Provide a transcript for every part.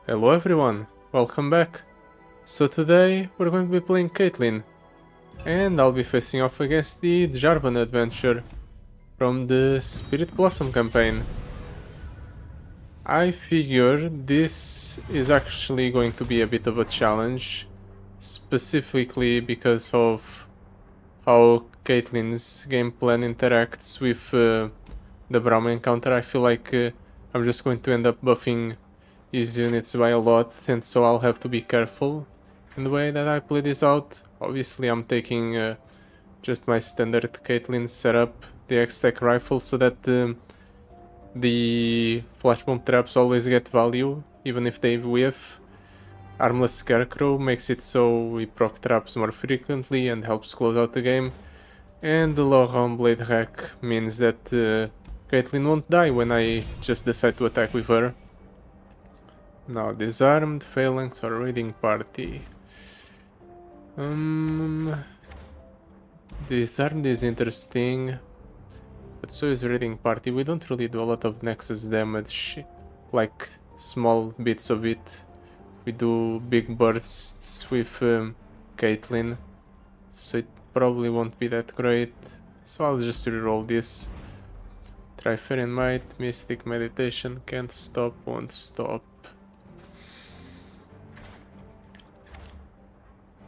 Hello everyone, welcome back. So today we're going to be playing Caitlyn, and I'll be facing off against the Jarvan adventure from the Spirit Blossom campaign. I figure this is actually going to be a bit of a challenge, specifically because of how Caitlyn's game plan interacts with the Braum encounter. I feel like I'm just going to end up buffing his units by a lot, and so I'll have to be careful in the way that I play this out. Obviously I'm taking just my standard Caitlyn setup, the X-Tech rifle, so that the flashbomb traps always get value, even if they whiff. Armless Scarecrow makes it so we proc traps more frequently and helps close out the game. And the Laurent Blade hack means that Caitlyn won't die when I just decide to attack with her. Now, disarmed, phalanx, or raiding party. Disarmed is interesting, but so is raiding party. We don't really do a lot of nexus damage, like small bits of it. We do big bursts with Caitlyn, so it probably won't be that great. So I'll just reroll this. Trifarian Might, Mystic Meditation, can't stop, won't stop.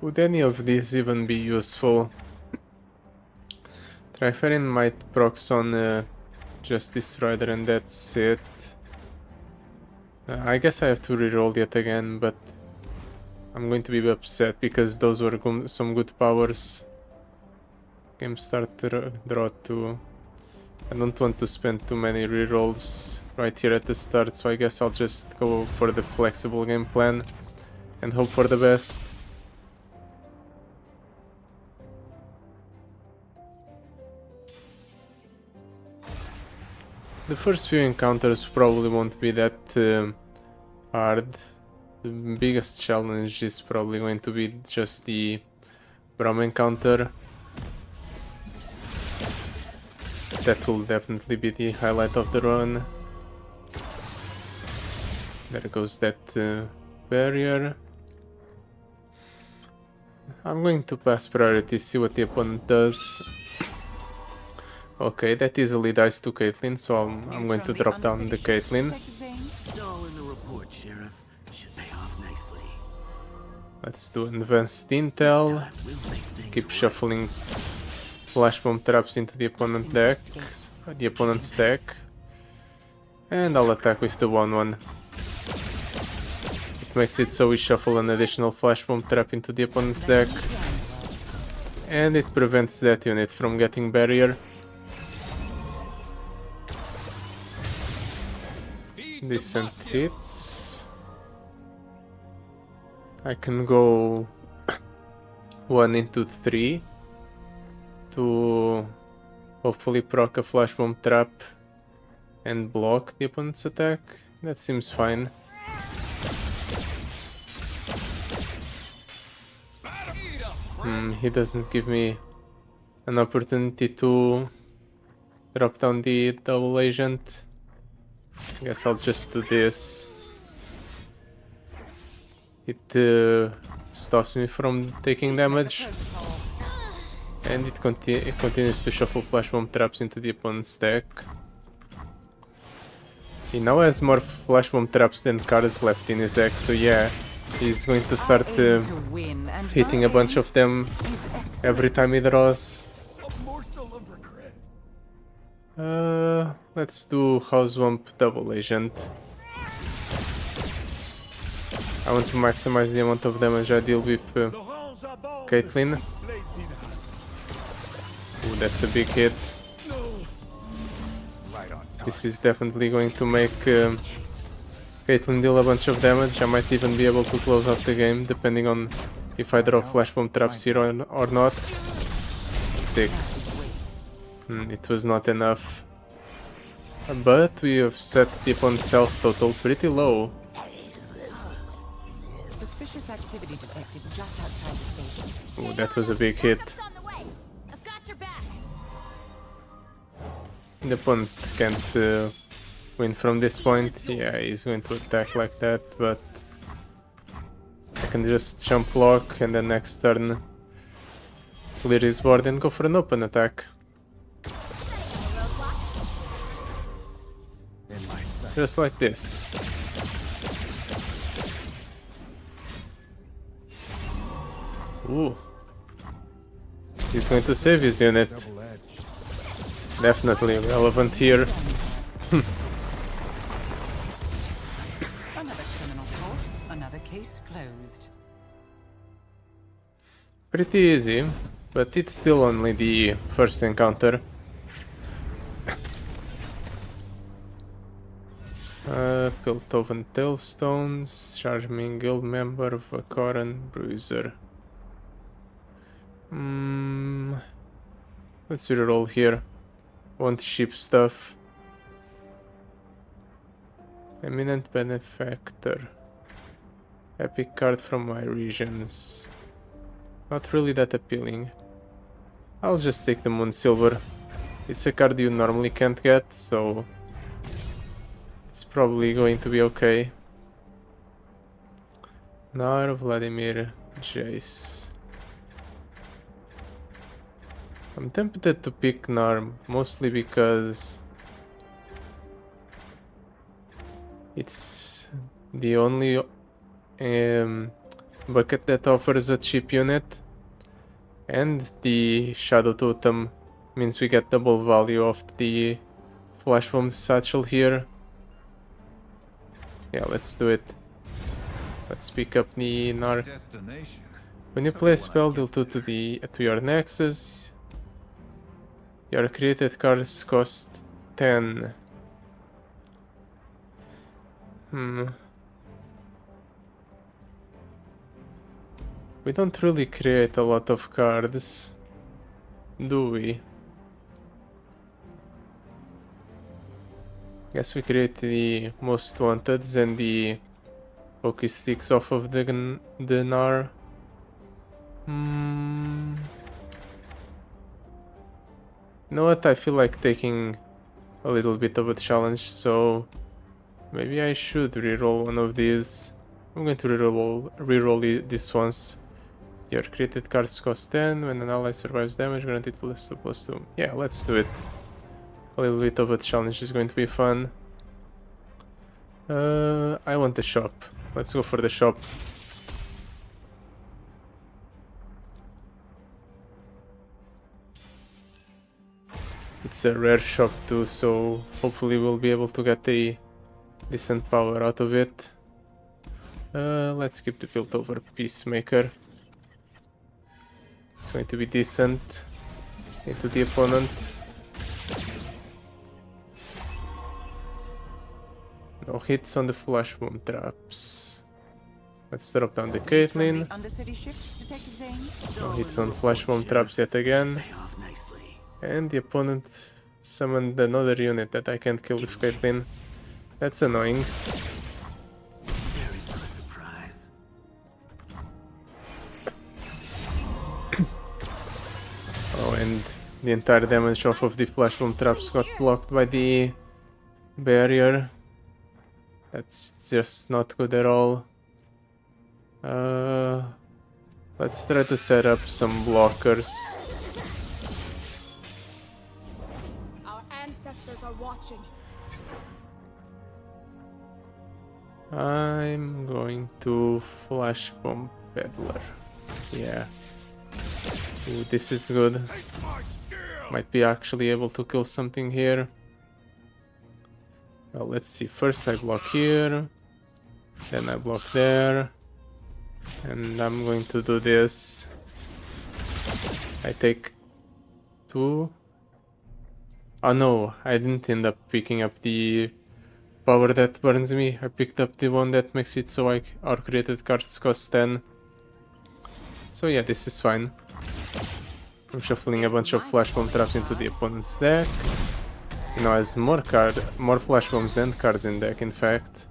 Would any of these even be useful? Trifarian Might procs on Justice Rider and that's it. I guess I have to reroll yet again, but I'm going to be upset because those were some good powers. Game start draw 2. I don't want to spend too many rerolls right here at the start, so I guess I'll just go for the flexible game plan and hope for the best. The first few encounters probably won't be that hard. The biggest challenge is probably going to be just the Braum encounter. That will definitely be the highlight of the run. There goes that barrier. I'm going to pass priority, see what the opponent does. Okay, that easily dies to Caitlyn, so I'm going to drop down the Caitlyn. Let's do advanced intel. Keep shuffling flashbomb traps into the opponent's deck. And I'll attack with the 1/1. It makes it so we shuffle an additional flashbomb trap into the opponent's deck. And it prevents that unit from getting barrier. Decent hits. I can go 1 into 3 to hopefully proc a flashbomb trap and block the opponent's attack. That seems fine. He doesn't give me an opportunity to drop down the double agent. I guess I'll just do this. It stops me from taking damage. And it continues to shuffle flashbomb traps into the opponent's deck. He now has more flashbomb traps than cards left in his deck, so yeah, he's going to start hitting a bunch of them every time he draws. Let's do House Wump double agent. I want to maximize the amount of damage I deal with Caitlyn. Ooh, that's a big hit. This is definitely going to make Caitlyn deal a bunch of damage. I might even be able to close out the game, depending on if I draw flashbomb traps here or not. 6. It was not enough. But we have set the opponent's health total pretty low. Suspicious activity detected just outside the station. Ooh, that was a big hit. The opponent can't win from this point. Yeah, he's going to attack like that, but I can just jump block and then next turn clear his board and go for an open attack. Just like this. Ooh. He's going to save his unit. Definitely relevant here. Another criminal course, another case closed. Pretty easy, but it's still only the first encounter. Piltovan Tailstones, Charming Guild Member, Vakoran Bruiser. Let's reroll here. Want cheap stuff. Eminent Benefactor. Epic card from my regions. Not really that appealing. I'll just take the Moon Silver. It's a card you normally can't get, so it's probably going to be okay. Nar, Vladimir, Jace. I'm tempted to pick Nar, mostly because it's the only bucket that offers a cheap unit, and the Shadow Totem means we get double value of the Flash Bomb satchel here. Yeah, let's do it. Let's pick up the Nar. When you play a spell, deal 2 to your Nexus. Your created cards cost 10. We don't really create a lot of cards, do we? Guess we create the most wanteds and the Pokey Sticks off of the Nar. You know what? I feel like taking a little bit of a challenge, so maybe I should reroll one of these. I'm going to reroll this once. Your created cards cost 10. When an ally survives damage, granted +2/+2. Yeah, let's do it. A little bit of a challenge is going to be fun. I want the shop. Let's go for the shop. It's a rare shop too, so hopefully we'll be able to get a decent power out of it. Let's keep the Piltover Peacemaker. It's going to be decent into the opponent. No hits on the Flash Bomb traps. Let's drop down the Caitlyn. No hits on Flash Bomb traps yet again. And the opponent summoned another unit that I can't kill with Caitlyn. That's annoying. Oh, and the entire damage off of the Flash Bomb traps got blocked by the barrier. That's just not good at all. Let's try to set up some blockers. Our ancestors are watching. I'm going to Flash Bomb Peddler. Yeah. Ooh, this is good. Might be actually able to kill something here. Well, let's see. First I block here. Then I block there. And I'm going to do this. I take 2. Oh no, I didn't end up picking up the power that burns me. I picked up the one that makes it so our created cards cost 10. So yeah, this is fine. I'm shuffling a bunch of Flash Bomb traps into the opponent's deck. He now has more Flash Bombs than cards in deck, in fact.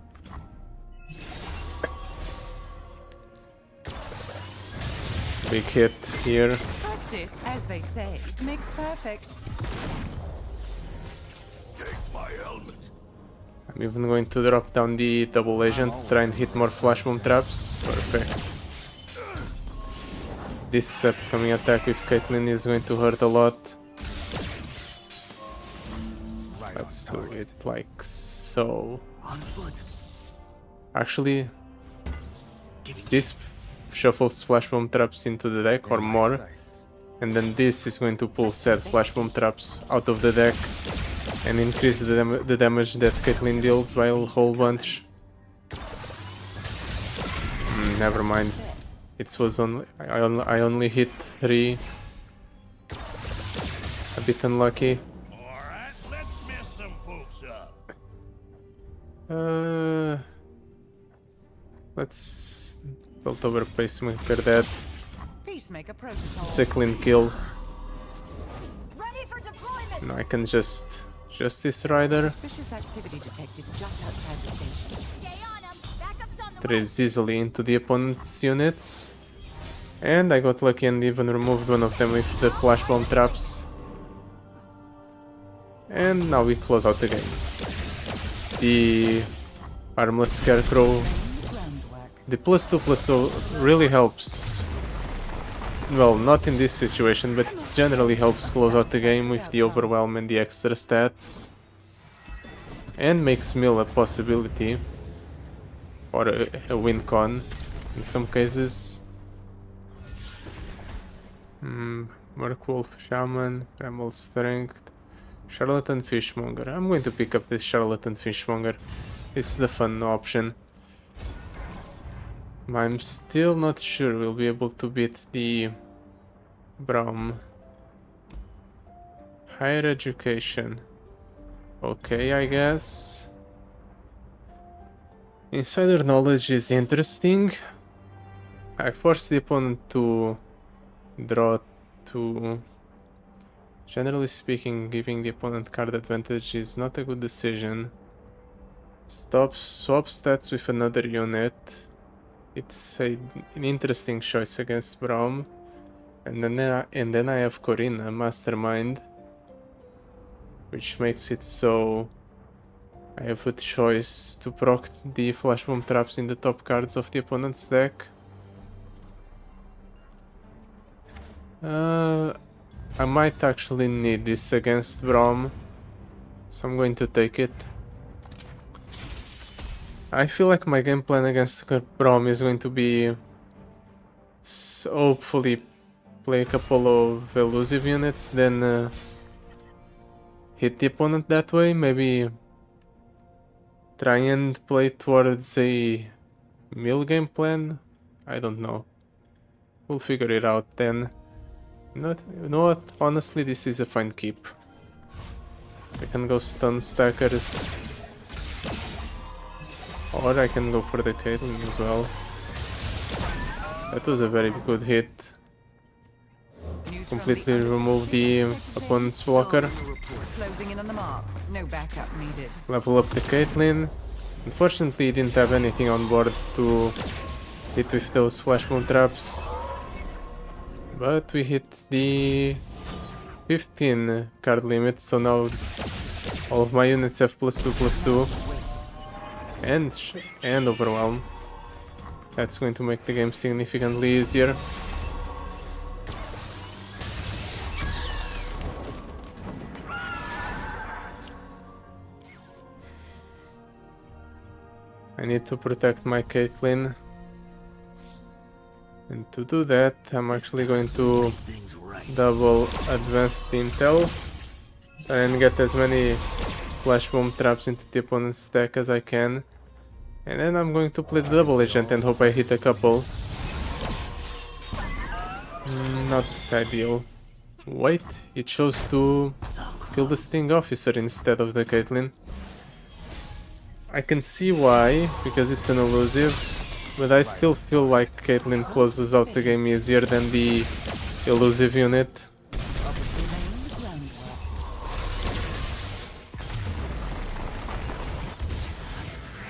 Big hit here. Practice, as they say, makes perfect. I'm even going to drop down the double agent to try and hit more Flash Bomb traps. Perfect. this upcoming attack with Caitlyn is going to hurt a lot. Let's do it like so. Actually, this shuffles flash bomb traps into the deck or more, and then this is going to pull said flash bomb traps out of the deck and increase the damage that Caitlyn deals by a whole bunch. Never mind. It was only I only hit 3. A bit unlucky. Alright, let's mess some folks up. Let's build over pacemaker that. Peacemaker protocol. It's a clean kill. Ready for deployment. Now I can just this rider. Suspicious activity detected just outside the station. Stay on 'em. Backup's on the way. Trades easily into the opponent's units. And I got lucky and even removed one of them with the flash bomb traps. And now we close out the game. The armless scarecrow, Groundwork. the +2/+2 really helps. Well, not in this situation, but generally helps close out the game with the overwhelm and the extra stats. And makes mill a possibility. Or a win con in some cases. Merkwolf Shaman, Primal Strength, Charlatan Fishmonger. I'm going to pick up this Charlatan Fishmonger. It's the fun option. I'm still not sure we'll be able to beat the Braum. Higher education. Okay, I guess. Insider knowledge is interesting. I force the opponent to draw 2. Generally speaking, giving the opponent card advantage is not a good decision. Swap stats with another unit. It's an interesting choice against Braum. And then I have Corina, Mastermind, which makes it so I have a choice to proc the flash bomb traps in the top cards of the opponent's deck. I might actually need this against Braum, so I'm going to take it. I feel like my game plan against Braum is going to be hopefully play a couple of elusive units, then hit the opponent that way, maybe try and play towards a mill game plan. I don't know. We'll figure it out then. You know what? Honestly, this is a fine keep. I can go stun stackers. Or I can go for the Caitlyn as well. That was a very good hit. Completely remove the opponent's blocker. Closing in on the mark. No backup needed. Level up the Caitlyn. Unfortunately, he didn't have anything on board to hit with those flash bomb traps. But we hit the 15 card limit, so now all of my units have +2/+2. And overwhelm. That's going to make the game significantly easier. I need to protect my Caitlyn. And to do that, I'm actually going to double advanced intel and get as many flash bomb traps into the opponent's stack as I can. And then I'm going to play the double agent and hope I hit a couple. Not ideal. Wait, it chose to kill the Sting Officer instead of the Caitlyn. I can see why, because it's an elusive, but I still feel like Caitlyn closes out the game easier than the elusive unit.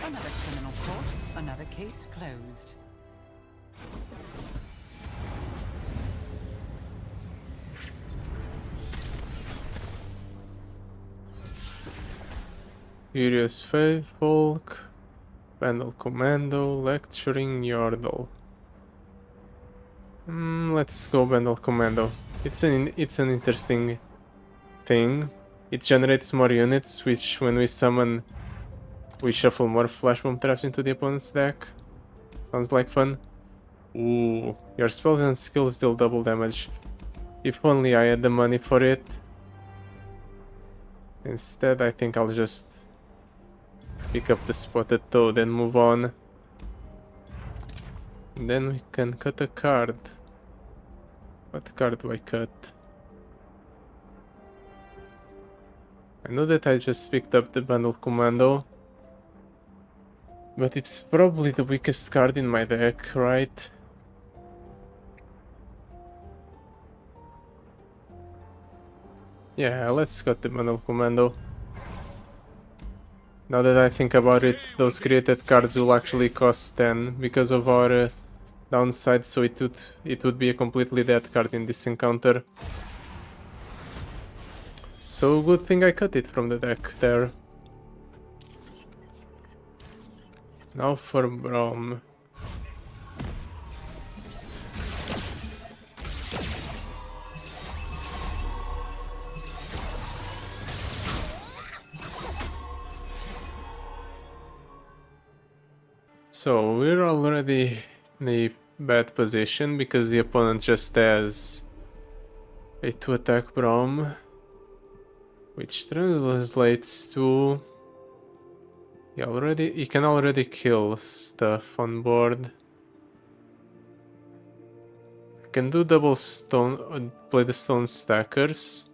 Another criminal court, another case closed. Furious Faithfolk, Vandal Commando, Lecturing Yordle. Let's go bundle commando. It's an interesting thing. It generates more units, which when we summon, we shuffle more flash bomb traps into the opponent's deck. Sounds like fun. Ooh, your spells and skills deal double damage. If only I had the money for it. Instead, I think I'll just pick up the spotted toad and move on. And then we can cut a card. What card do I cut? I know that I just picked up the bundle commando, but it's probably the weakest card in my deck, right? Yeah, let's cut the bundle commando. Now that I think about it, those created cards will actually cost 10 because of our downside, so it would be a completely dead card in this encounter. So good thing I cut it from the deck there. Now for Braum. So we're already in a bad position because the opponent just has a 2 attack Braum, which translates to he can already kill stuff on board. I can do double stone, play the stone stackers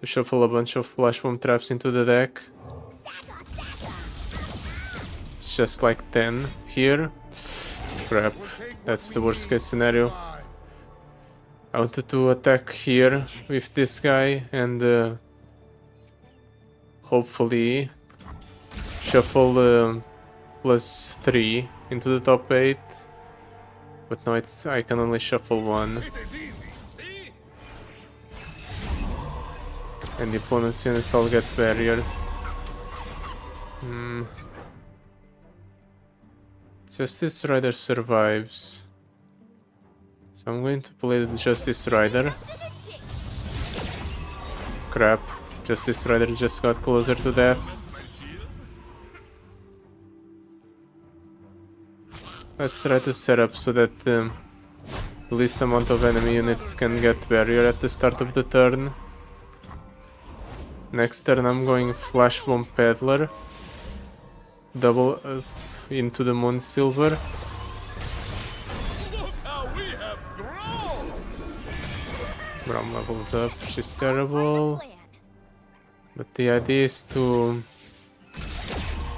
to shuffle a bunch of flash bomb traps into the deck. It's just like 10 here. Crap, that's the worst case scenario. I wanted to attack here with this guy and hopefully shuffle +3 into the top 8. But no, I can only shuffle 1. And the opponent's units all get barriered. Justice Rider survives. So I'm going to play the Justice Rider. Crap, Justice Rider just got closer to death. Let's try to set up so that the least amount of enemy units can get barrier at the start of the turn. Next turn I'm going Flash Bomb Peddler. Double into the Moon Silver. Braum levels up, she's terrible. But the idea is to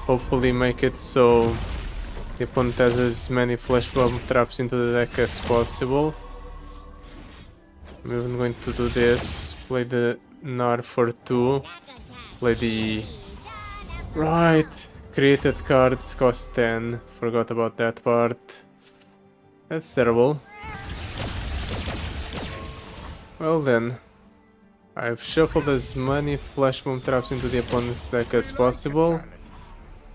hopefully make it so the opponent has as many flash bomb traps into the deck as possible. I'm even going to do this, play the Nar for 2, play the... Right, created cards cost 10, forgot about that part. That's terrible. Well then, I've shuffled as many flash bomb traps into the opponent's deck as possible.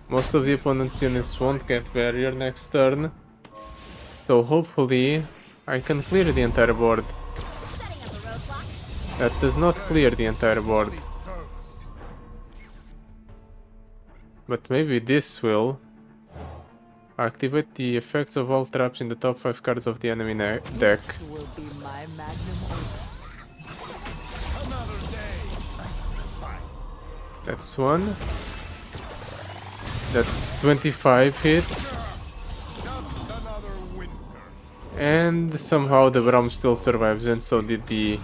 Most of the opponent's units won't get barrier next turn, so hopefully I can clear the entire board. That does not clear the entire board. But maybe this will activate the effects of all traps in the top 5 cards of the enemy deck. Will be my magnum opus. That's one. That's 25 hit. And somehow the Braum still survives, and so did the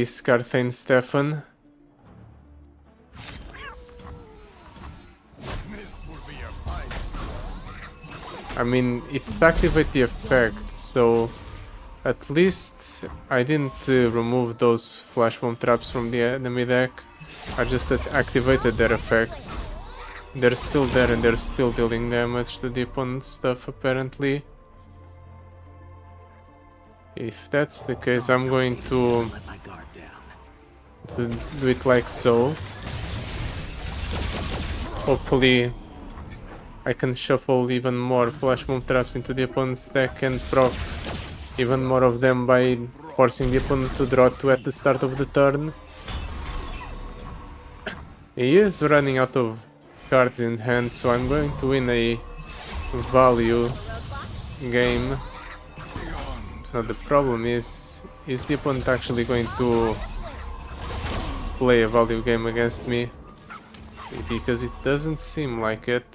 Scarthane Stefan. I mean, it's activate the effect, so at least I didn't remove those flash bomb traps from the enemy deck. I just activated their effects. They're still there and they're still dealing damage to the opponent's stuff apparently. If that's the case, I'm going to do it like so. Hopefully I can shuffle even more flash bomb traps into the opponent's deck and proc even more of them by forcing the opponent to draw 2 at the start of the turn. He is running out of cards in hand, so I'm going to win a value game. Now the problem is the opponent actually going to play a value game against me? Because it doesn't seem like it.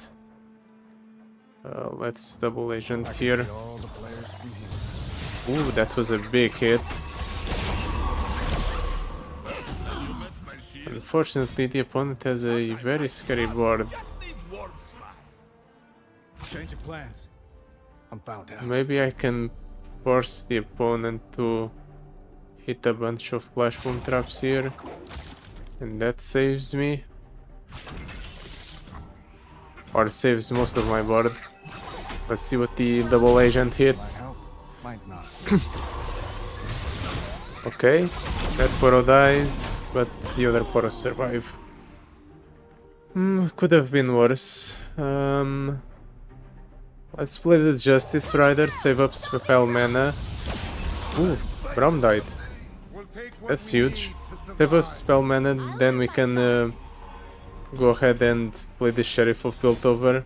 Let's double agent here. Ooh, that was a big hit. Unfortunately, the opponent has a very scary board. Change of plans. I'm found out. Maybe I can force the opponent to hit a bunch of flash bomb traps here, and that saves me. Or saves most of my board. Let's see what the double agent hits. Might not. Okay, that Poro dies, but the other Poros survive. Could have been worse. Let's play the Justice Rider, save up spell mana. Ooh, Braum died. That's huge. Save up spell mana, then we can go ahead and play the Sheriff of Piltover.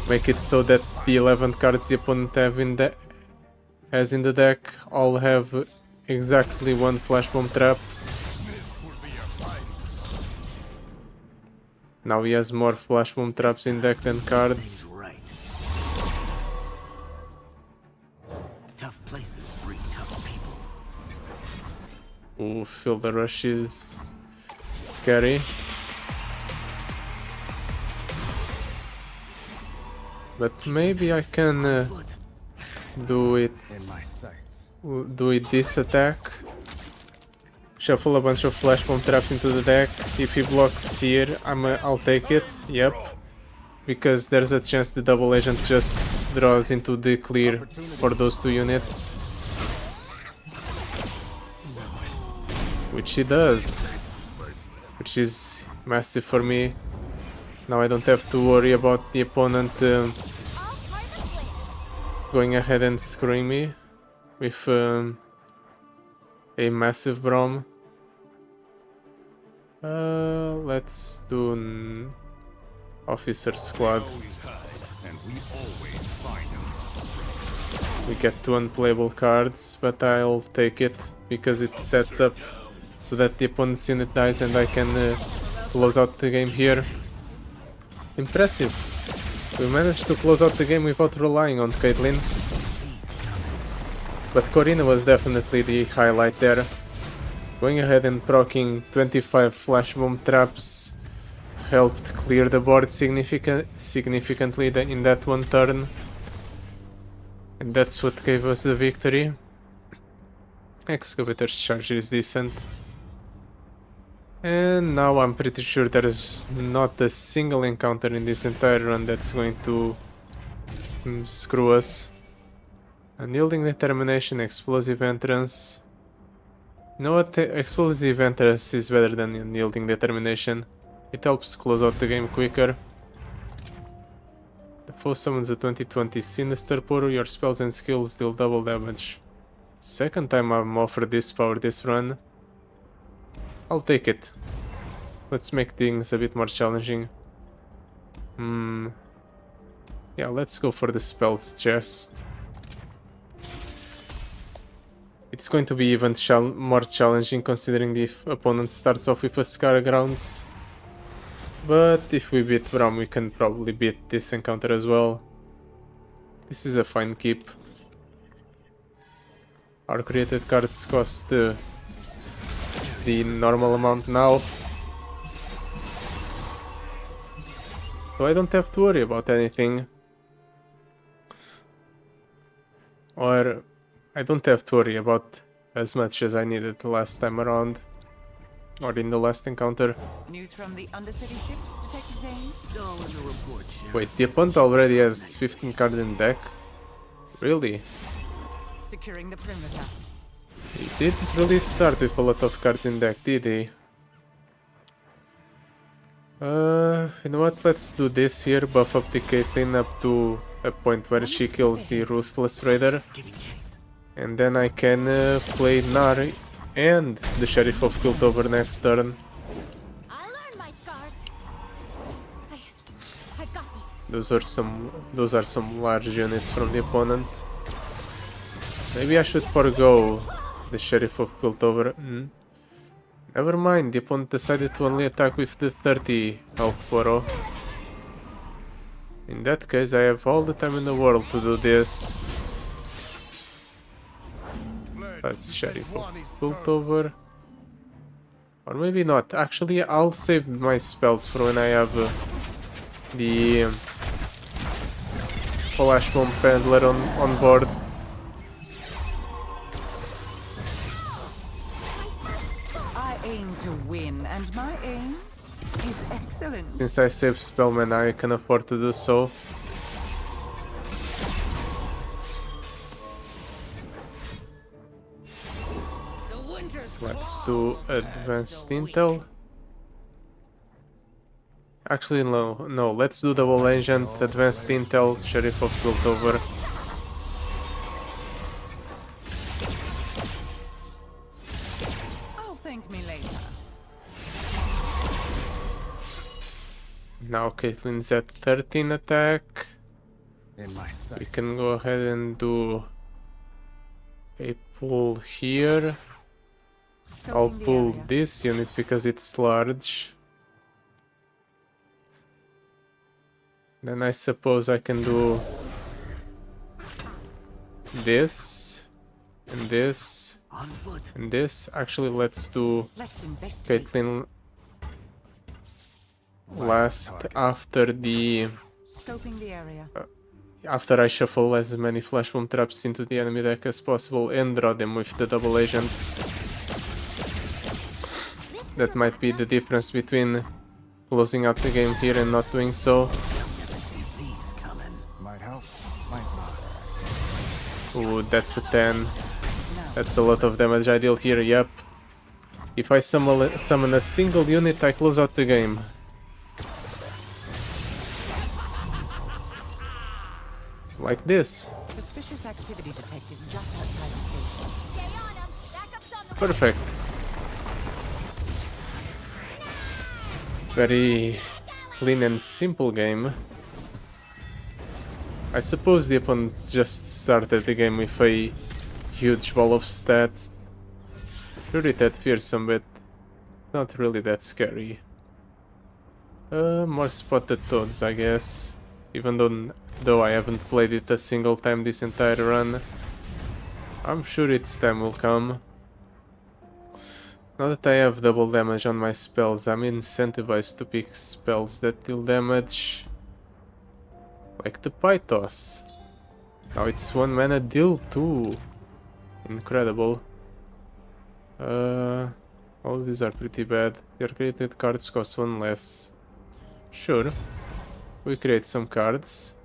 Make it so that the 11 cards the opponent has in the deck all have exactly one flash bomb trap. Now he has more flash bomb traps in deck than cards. Right. Tough places bring tough people. Ooh, Feel the Rush is scary. But maybe I can do it this attack. Shuffle a bunch of flash bomb traps into the deck. If he blocks here, I'll take it. Yep. Because there's a chance the double agent just draws into the clear for those 2 units. Which he does. Which is massive for me. Now I don't have to worry about the opponent going ahead and screwing me with a massive Braum. Let's do Officer Squad. We get 2 unplayable cards, but I'll take it because it sets up so that the opponent's unit dies and I can close out the game here. Impressive. We managed to close out the game without relying on Caitlyn. But Corina was definitely the highlight there. Going ahead and proccing 25 flash bomb traps helped clear the board significantly in that one turn. And that's what gave us the victory. Excavator's charge is decent. And now I'm pretty sure there is not a single encounter in this entire run that's going to screw us. Unyielding Determination, Explosive Entrance. You know what? Explosive Entrance is better than Unyielding Determination. It helps close out the game quicker. The foe summons a 2020 Sinister Poro. Your spells and skills deal double damage. Second time I'm offered this power this run. I'll take it. Let's make things a bit more challenging. Yeah, let's go for the spells chest. It's going to be even more challenging considering the opponent starts off with a Scar Grounds. But if we beat Braum, we can probably beat this encounter as well. This is a fine keep. Our created cards cost the normal amount now. So I don't have to worry about anything. Or I don't have to worry about as much as I needed the last time around. Or in the last encounter. News from the Undercity ships, Detective Zane? All in the report, Sheriff. Wait, the opponent already has 15 cards in deck? Really? Securing the perimeter. He didn't really start with a lot of cards in deck, did he? You know what? Let's do this here. Buff up the Caitlyn up to a point where she kills the Ruthless Raider. Giving chase. And then I can play Nari and the Sheriff of Piltover next turn. I learned my scars. I got these. Those are some large units from the opponent. Maybe I should forego the Sheriff of Piltover. Never mind, the opponent decided to only attack with the 30 health Poro. In that case, I have all the time in the world to do this. That's Sheriff of Piltover. Or maybe not. Actually, I'll save my spells for when I have the Flash Bomb Pendler on board. I aim to win, and my aim is excellent. Since I save spell mana, I can afford to do so. Let's do advanced intel. Actually, no, let's do double agent, advanced intel, Sheriff of Piltover. Oh, thank me later. Now Caitlyn's at 13 attack. In my sight. We can go ahead and do a pull here. I'll Scoping the pull area. this unit because it's large. Then I suppose I can do this and this On foot. and this. Actually, let's do Let's investigate. Caitlyn last after Scoping the area. after I shuffle as many flash bomb traps into the enemy deck as possible and draw them with the double agent. That might be the difference between closing out the game here and not doing so. These coming. Might help, might not. Ooh, that's a 10. That's a lot of damage I deal here, yep. If I summon a single unit, I close out the game. Like this. Suspicious activity detected just outside the station. Stay on them. Backup's on the way. Perfect. Very clean and simple game. I suppose the opponent just started the game with a huge ball of stats. Pretty that fearsome, but not really that scary. More spotted toads, I guess. Even though I haven't played it a single time this entire run. I'm sure its time will come. Now that I have double damage on my spells, I'm incentivized to pick spells that deal damage. Like the Pythos. Now it's 1 mana deal 2. Incredible. All these are pretty bad. Your created cards cost 1 less. Sure. We create some cards.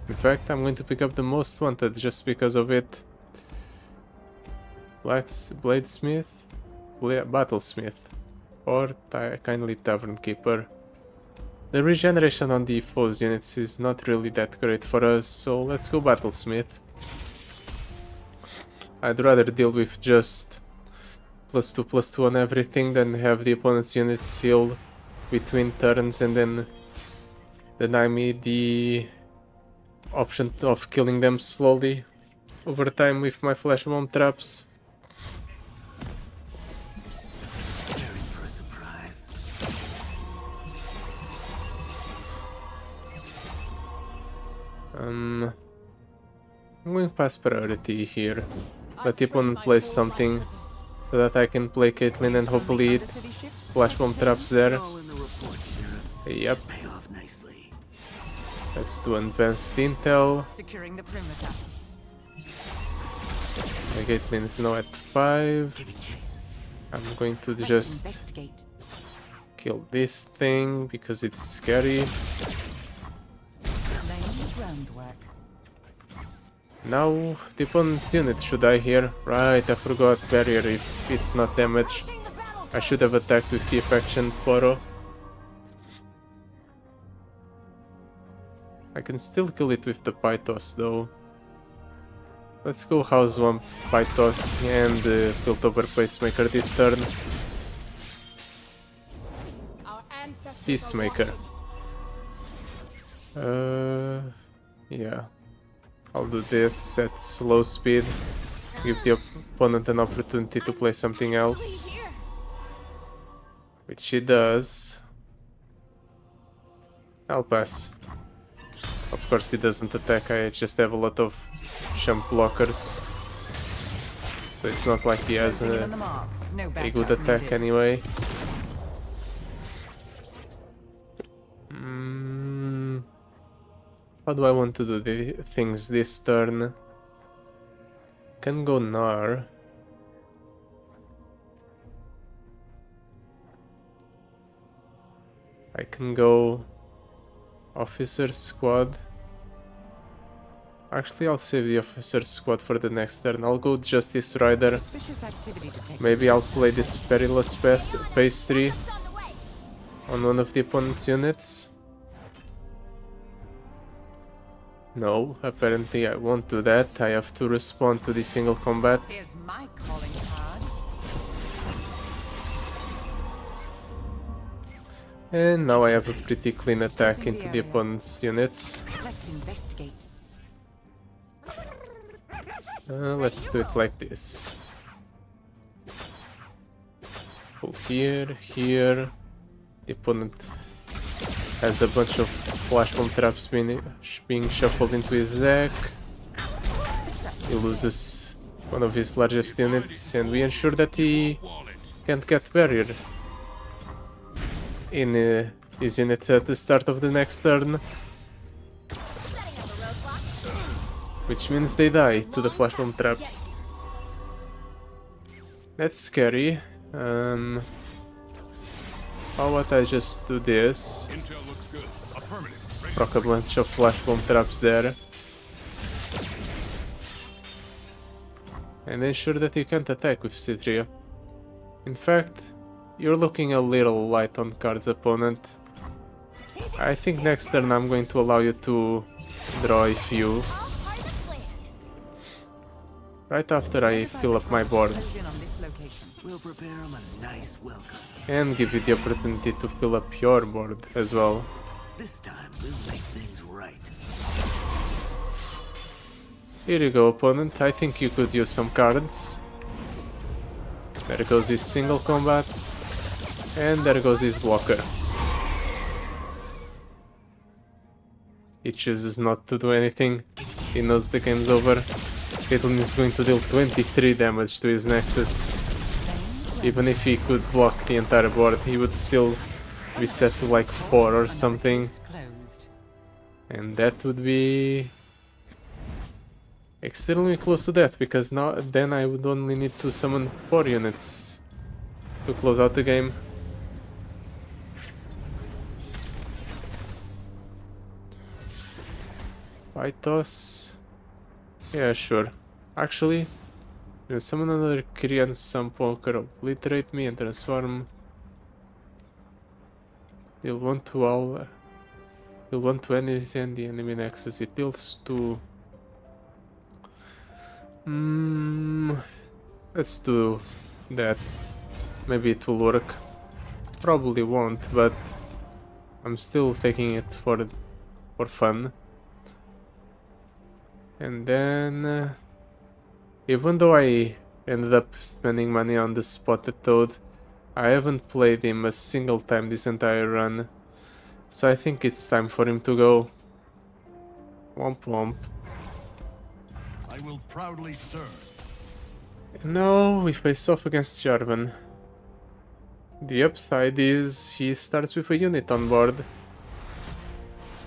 In fact, I'm going to pick up the most wanted just because of it. Bladesmith, Battlesmith, or Kindly Tavern Keeper. The regeneration on the foes units is not really that great for us, so let's go Battlesmith. I'd rather deal with just +2/+2 on everything than have the opponent's units heal between turns and then deny me the option of killing them slowly over time with my flash bomb traps. Preparing for a surprise. I'm going past priority here. Let the opponent play something so that I can play Caitlyn and hopefully it City ships? flash bomb traps there. All in the report, Sheriff. Yep, Pay off nicely. let's do advanced intel. Securing the perimeter. My Caitlyn is now at 5. Giving chase. I'm going to Let's just investigate. kill this thing because it's scary. Laying the groundwork. Now the opponent's unit should die here. Right, I forgot barrier if it's not damaged. Pushing the battle I should have attacked with the affection Poro. I can still kill it with the Pythos though. Let's go house one Pythos and Piltover Pacemaker this turn. Our ancestors are Peacemaker. watching. Yeah. I'll do this at slow speed. Give the opponent an opportunity to play something else. Please here. Which he does. I'll pass. Of course he doesn't attack, I just have a lot of jump blockers. So it's not like he has Closing in on the a mark. No good backup attack needed. anyway. How do I want to do the things this turn? Can go Gnar. I can go Officer Squad. Actually, I'll save the Officer Squad for the next turn. I'll go Justice Rider. Suspicious activity detected. Maybe I'll play this Perilous Pastry It's on the way. on one of the opponent's units. No, apparently I won't do that. I have to respond to the single combat. Here's my calling card. And now I have a pretty clean attack into the opponent's units. Let's investigate. Let's do it like this. Go here, here. The opponent has a bunch of flash bomb traps being shuffled into his deck. He loses one of his largest units, and we ensure that he can't get barriered in his units at the start of the next turn. Setting up a roadblock. Which means they die to the flash bomb traps. That's scary. How about I just do this? Intel looks good. Affirmative. Proc a bunch of flash bomb traps there. And ensure that you can't attack with Citria. In fact, you're looking a little light on cards, opponent. I think next turn I'm going to allow you to draw a few. All part of the plan. Right after I fill up my board. Close in on this location. We'll prepare him a nice welcome. And give you the opportunity to fill up your board as well. This time, we'll make things right. Here you go, opponent. I think you could use some cards. There goes his single combat. And there goes his blocker. He chooses not to do anything. He knows the game's over. Caitlyn is going to deal 23 damage to his Nexus. Even if he could block the entire board, he would still be set to like 4 or something. Closed. And that would be extremely close to death, because now then I would only need to summon 4 units to close out the game. Pythos. Yeah, sure. Actually, we'll summon another Korean Sun Poker, obliterate me and transform. Deal 1 to all. Deal 1 to enemies and the enemy nexus. It deals 2. Let's do that. Maybe it will work. Probably won't, but I'm still taking it for fun. And then, even though I ended up spending money on the Spotted Toad, I haven't played him a single time this entire run. So I think it's time for him to go. Womp womp. I will proudly serve. Now we face off against Jarvan. The upside is he starts with a unit on board.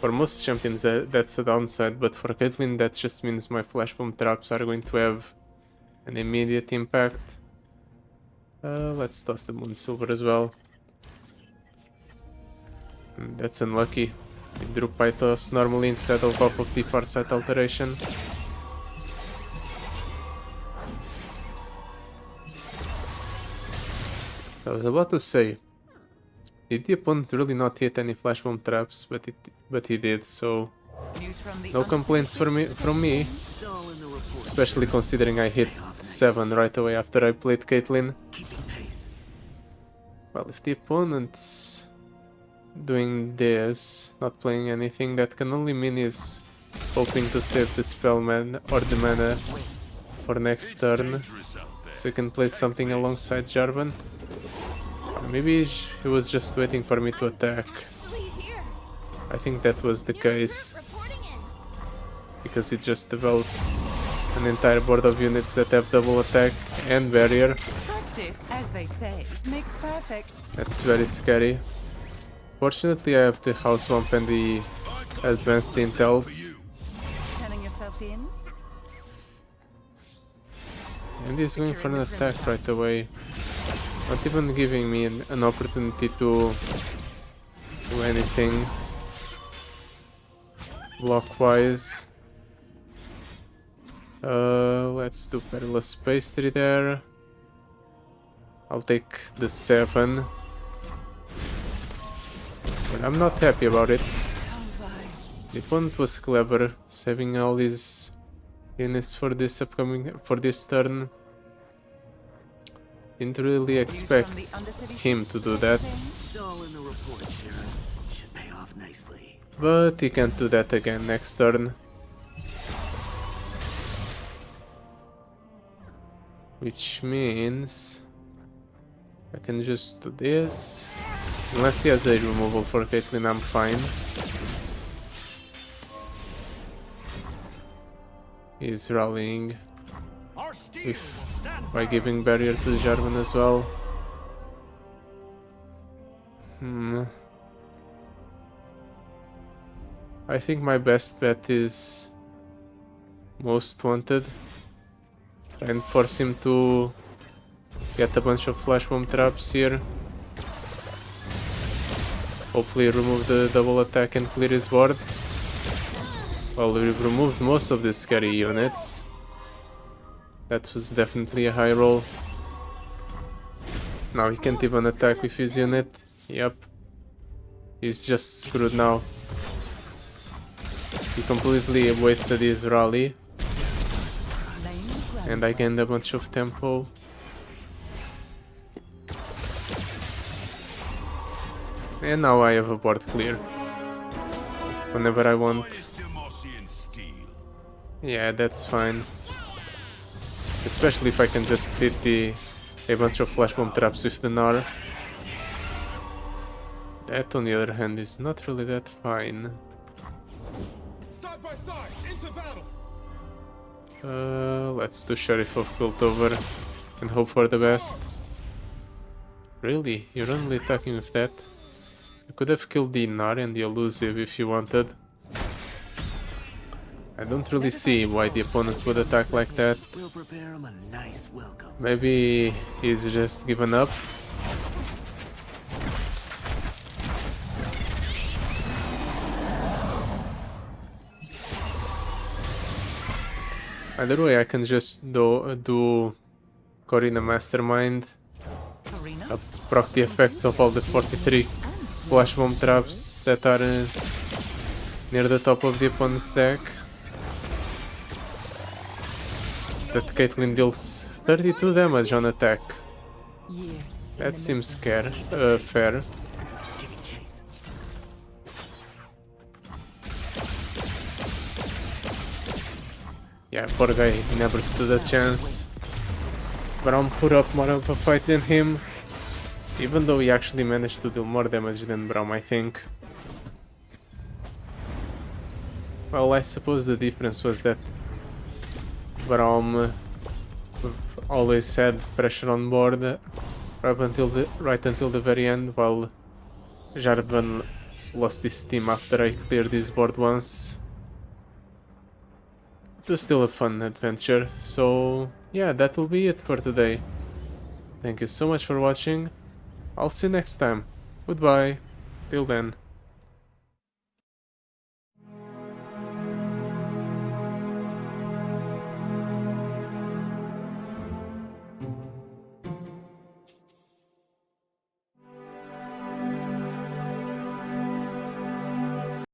For most champions that's a downside, but for Caitlyn that just means my flash bomb traps are going to have an immediate impact. Let's toss the Moon Silver as well. That's unlucky. We drew Pythos normally instead of off of the Farsight Alteration. I was about to say, did the opponent really not hit any flash bomb traps? But he did, so News from the No complaints from me, It's all in the report. especially considering I hit 7 right away after I played Caitlyn. Keeping pace. Well, if the opponent's doing this, not playing anything, that can only mean he's hoping to save the spell mana or the mana for next turn, Dangerous out there. so he can play something alongside Jarvan. Or maybe he was just waiting for me to attack. Actually here. I think that was the New case, recruit reporting in. because he just developed an entire board of units that have double attack and barrier. Practice, as they say, makes perfect. That's very scary. Fortunately, I have the house swamp and the advanced intels, Turning yourself in. and he's going for an attack right away, not even giving me an opportunity to do anything block-wise. Let's do Perilous Pastry there. I'll take the 7. But I'm not happy about it. The opponent was clever, saving all his units for this turn. Didn't really expect From the Undercity him to do that, It's all in the report, Sharon. Should pay off nicely. but he can't do that again next turn. Which means I can just do this. Unless he has a removal for Caitlyn, I'm fine. He's rallying Our steel will stand by giving barrier to Jarvan as well. I think my best bet is Most Wanted. Try and force him to get a bunch of flash bomb traps here. Hopefully remove the double attack and clear his board. Well, we've removed most of the scary units. That was definitely a high roll. Now he can't even attack with his unit. Yep. He's just screwed now. He completely wasted his rally. And I gained a bunch of tempo. And now I have a board clear. Whenever I want. Demacian steel. Yeah, that's fine. Especially if I can just hit a bunch of flash bomb traps with the Gnar. That, on the other hand, is not really that fine. Side by side, into battle. Let's do Sheriff of Piltover and hope for the best. Really? You're only attacking with that? You could have killed the Gnar and the elusive if you wanted. I don't really see why the opponent would attack like that. We'll prepare him a nice welcome. Maybe he's just given up. Either way, I can just do Corina Mastermind, Arena. proc the effects of all the 43 flash bomb traps that are near the top of the opponent's deck. That Caitlyn deals 32 damage on attack. Years. That seems fair. Giving chase. Yeah, poor guy never stood a chance. Braum put up more of a fight than him, even though he actually managed to do more damage than Braum, I think. Well, I suppose the difference was that Braum always had pressure on board right until the very end, while Jarvan lost his team after I cleared his board once. It was still a fun adventure, so yeah, that will be it for today. Thank you so much for watching. I'll see you next time. Goodbye. Till then.